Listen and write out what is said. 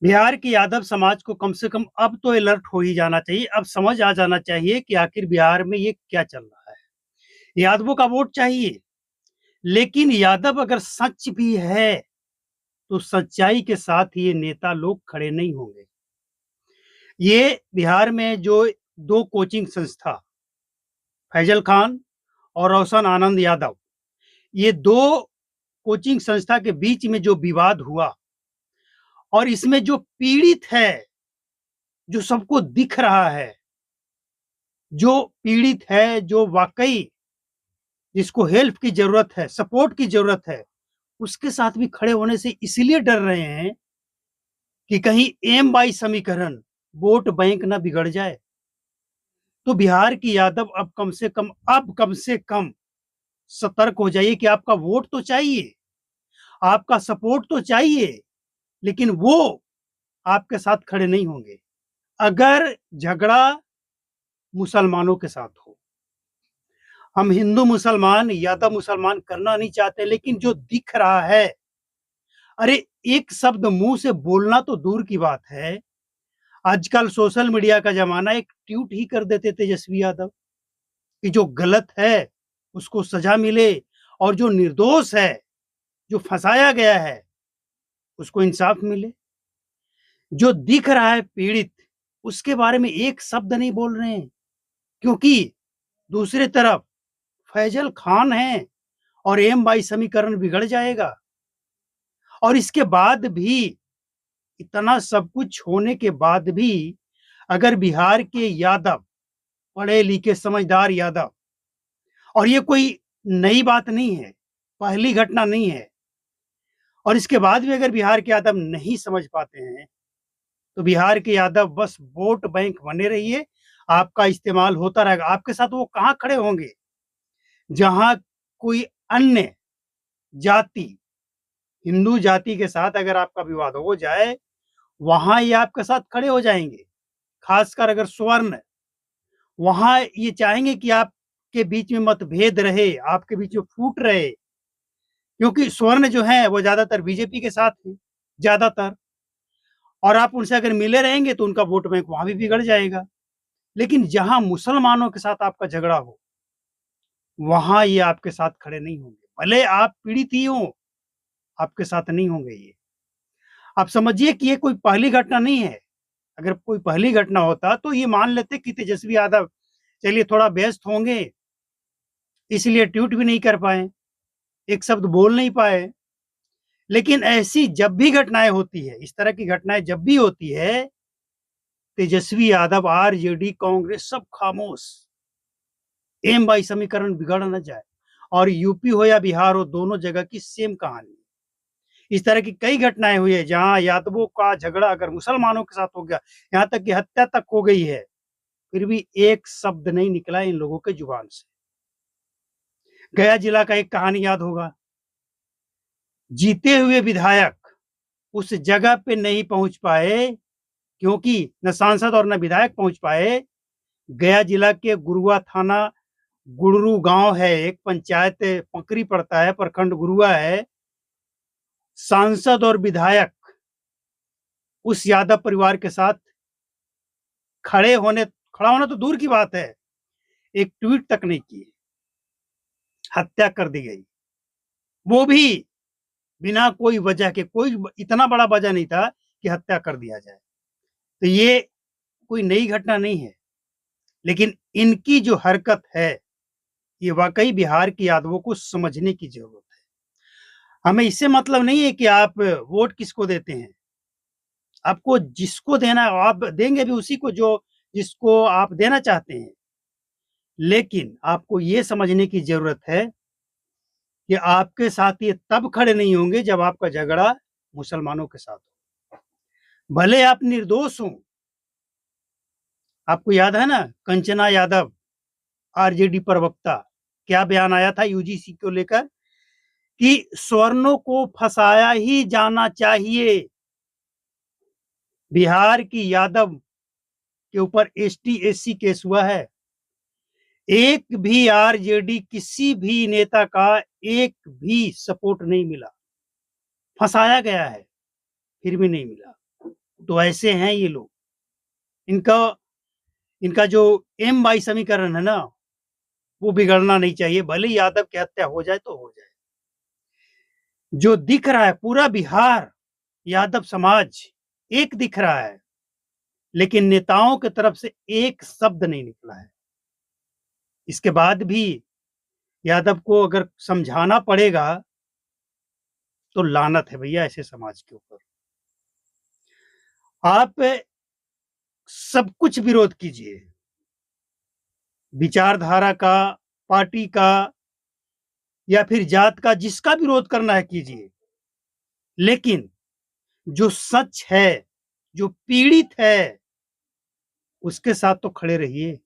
बिहार की यादव समाज को कम से कम अब तो अलर्ट हो ही जाना चाहिए। अब समझ आ जाना चाहिए कि आखिर बिहार में ये क्या चल रहा है। यादवों का वोट चाहिए, लेकिन यादव अगर सच भी है, तो सच्चाई के साथ ये नेता लोग खड़े नहीं होंगे। ये बिहार में जो 2 कोचिंग संस्था, फैजल खान और रोशन आनंद यादव, ये 2 कोचिंग संस्था के बीच में जो विवाद हुआ और इसमें जो पीड़ित है, जो सबको दिख रहा है, जो पीड़ित है, जो वाक़ई जिसको हेल्प की ज़रूरत है, सपोर्ट की ज़रूरत है, उसके साथ भी खड़े होने से इसलिए डर रहे हैं कि कहीं एम बाई समीकरण वोट बैंक ना बिगड़ जाए। तो बिहार की यादव अब कम से कम सतर्क हो जाइए कि आपका वोट तो चाहिए, आपका सपोर्ट तो चाहिए, लेकिन वो आपके साथ खड़े नहीं होंगे। अगर झगड़ा मुसलमानों के साथ हो, हम हिंदू मुसलमान, यादव मुसलमान करना नहीं चाहते, लेकिन जो दिख रहा है, अरे एक शब्द मुंह से बोलना तो दूर की बात है, आजकल सोशल मीडिया का जमाना, एक ट्वीट ही कर देते तेजस्वी यादव कि जो गलत है उसको सजा मिले और जो निर्दोष है, जो फंसाया गया है, उसको इंसाफ मिले। जो दिख रहा है पीड़ित, उसके बारे में एक शब्द नहीं बोल रहे हैं, क्योंकि दूसरी तरफ फैजल खान है और एम बाई समीकरण बिगड़ जाएगा। और इसके बाद भी, इतना सब कुछ होने के बाद भी, अगर बिहार के यादव, पढ़े लिखे समझदार यादव, और ये कोई नई बात नहीं है, पहली घटना नहीं है, और इसके बाद भी अगर बिहार के यादव नहीं समझ पाते हैं, तो बिहार के यादव बस वोट बैंक बने रहिए, आपका इस्तेमाल होता रहेगा। आपके साथ वो कहाँ खड़े होंगे? जहां कोई अन्य जाति, हिंदू जाति के साथ अगर आपका विवाद हो जाए, वहां ये आपके साथ खड़े हो जाएंगे। खासकर अगर स्वर्ण, वहां ये चाहेंगे कि आपके बीच में मतभेद रहे, आपके बीच में फूट रहे, क्योंकि स्वर्ण जो है वो ज्यादातर बीजेपी के साथ है, ज्यादातर, और आप उनसे अगर मिले रहेंगे तो उनका वोट बैंक वहां भी बिगड़ जाएगा। लेकिन जहां मुसलमानों के साथ आपका झगड़ा हो, वहां ये आपके साथ खड़े नहीं होंगे, भले आप पीड़ित ही हो, आपके साथ नहीं होंगे ये। आप समझिए कि ये कोई पहली घटना नहीं है। अगर कोई पहली घटना होता तो ये मान लेते कि तेजस्वी यादव चलिए थोड़ा व्यस्त होंगे, इसलिए ट्वीट भी नहीं कर पाए, एक शब्द बोल नहीं पाए। लेकिन ऐसी जब भी घटनाएं होती है, इस तरह की घटनाएं जब भी होती है, तेजस्वी यादव, आरजेडी, कांग्रेस सब खामोश। एम बाई समीकरण बिगड़ न जाए। और यूपी हो या बिहार हो, दोनों जगह की सेम कहानी। इस तरह की कई घटनाएं हुई है जहां यादवों का झगड़ा अगर मुसलमानों के साथ हो गया, यहां तक कि हत्या तक हो गई है, फिर भी एक शब्द नहीं निकला इन लोगों के जुबान से। गया जिला का एक कहानी याद होगा, जीते हुए विधायक उस जगह पे नहीं पहुंच पाए, क्योंकि न सांसद और न विधायक पहुंच पाए। गया जिला के गुरुआ थाना, गुड़रू गांव है, एक पंचायत पकरी पड़ता है, प्रखंड गुरुआ है। सांसद और विधायक उस यादव परिवार के साथ खड़ा होना तो दूर की बात है, एक ट्वीट तक नहीं किए, हत्या कर दी गई। वो भी बिना कोई वजह के, कोई इतना बड़ा वजह नहीं था कि हत्या कर दिया जाए। तो ये कोई नई घटना नहीं है, लेकिन इनकी जो हरकत है, ये वाकई बिहार के यादवों को समझने की जरूरत है। हमें इससे मतलब नहीं है कि आप वोट किसको देते हैं, आपको जिसको देना है आप देंगे भी उसी को, जो जिसको आप देना चाहते हैं। लेकिन आपको ये समझने की जरूरत है कि आपके साथ ये तब खड़े नहीं होंगे जब आपका झगड़ा मुसलमानों के साथ हो, भले आप निर्दोष हों। आपको याद है ना, कंचना यादव, आरजेडी प्रवक्ता, क्या बयान आया था यूजीसी को लेकर कि स्वर्णों को फंसाया ही जाना चाहिए। बिहार की यादव के ऊपर एसटी एससी केस हुआ है, एक भी आरजेडी किसी भी नेता का एक भी सपोर्ट नहीं मिला, फंसाया गया है, फिर भी नहीं मिला। तो ऐसे हैं ये लोग। इनका इनका जो एम बाई समीकरण है ना, वो बिगड़ना नहीं चाहिए, भले ही यादव की हत्या हो जाए तो हो जाए। जो दिख रहा है पूरा बिहार यादव समाज एक दिख रहा है, लेकिन नेताओं की तरफ से एक शब्द नहीं निकला है। इसके बाद भी यादव को अगर समझाना पड़ेगा, तो लानत है भैया ऐसे समाज के ऊपर। आप सब कुछ विरोध कीजिए, विचारधारा का, पार्टी का या फिर जात का, जिसका विरोध करना है कीजिए, लेकिन जो सच है, जो पीड़ित है, उसके साथ तो खड़े रहिए।